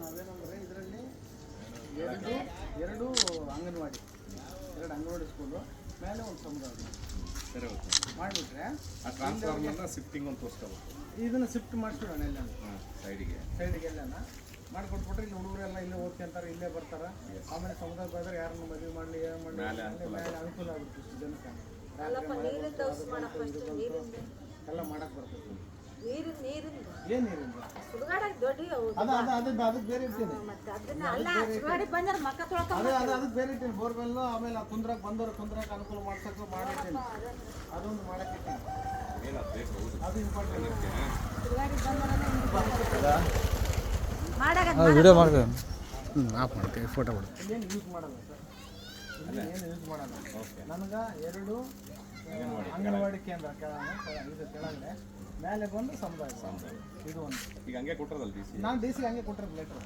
ನಾವೇನಂದ್ರೆ ಇದರಲ್ಲಿ ಎರಡು ಅಂಗನವಾಡಿ ಸ್ಕೂಲು ಮೇಲೆ ಒಂದು ಸಮುದಾಯ ಸರಿ ಓಕೆ ಮಾಡಿಬಿಟ್ರೆ ಆ ಟ್ರಾನ್ಸ್ಫಾರ್ಮರ್ನ ಶಿಫ್ಟಿಂಗ್ ಅಂತ ತೋರಿಸ್ಕೋಬೇಕು. ಇದನ್ನು ಶಿಫ್ಟ್ ಮಾಡಿಸ್ಬಿಡೋಣ ಎಲ್ಲ ಸೈಡಿಗೆ ಎಲ್ಲನ ಮಾಡಿಕೊಟ್ಬಿಟ್ರೆ ಇಲ್ಲಿ ಹುಡುಗರೆಲ್ಲ ಇಲ್ಲೇ ಓದ್ಕೊಂತಾರೆ, ಇಲ್ಲೇ ಬರ್ತಾರೆ. ಆಮೇಲೆ ಸಮುದಾಯಕ್ಕೆ ಹೋದ್ರೆ ಯಾರನ್ನು ಮದುವೆ ಮಾಡಲಿ ಏನು ಮಾಡಲಿ ಮೇಲೆ ಅನುಕೂಲ ಆಗುತ್ತೆ ಇಷ್ಟು ಜನಕ್ಕೆ. ಎಲ್ಲ ಮಾಡಕ್ಕೆ ಬರ್ತದೆ. ಏನು ನೀರಿಂದ ಅದಕ್ಕೆ ಬೇರೆ ಇರ್ತೀನಿ, ಅದಕ್ಕೆ ಬೇರೆ ಇರ್ತೀನಿ. ಬೋರ್ವೆಲ್ಲು ಆಮೇಲೆ ಕುಂದ್ರಕ್ಕೆ ಬಂದವರು ಕುಂದ್ರಕ್ಕೆ ಅನುಕೂಲ ಮಾಡ್ಸಕ್ಕೆ ಮಾಡಿರ್ತೀನಿ. ಅದೊಂದು ಮಾಡಕ್ಕೆ ಇರ್ತೀನಿ. ಅದು ಇಂಪಾರ್ಟೆಂಟ್. ವಿಡಿಯೋ ಮಾಡ್ತೇವೆ. ಆಫ್ ಮಾಡ್ತೀವಿ, ಫೋಟೋ ಬಿಡು. ಇಲ್ಲೇನು ಯೂಸ್ ಮಾಡಲ್ಲ ಸರ್, ಏನು ಯೂಸ್ ಮಾಡಲ್ಲ. ನನಗೆ ಎರಡು ಅಂಗನವಾಡಿ ಕೇಂದ್ರ ಇದು ಕೆಳಗಡೆ, ಮೇಲೆ ಬಂದು ಸಮುದಾಯ ಇದು ಒಂದು. ಈಗ ಹಂಗೆ ಕೊಟ್ಟರಲ್ಲ ಡಿ ಸಿ, ನಾನು ಡಿ ಸಿ ಹಂಗೆ ಕೊಟ್ಟಿರೋದು ಲೆಟ್ರ್.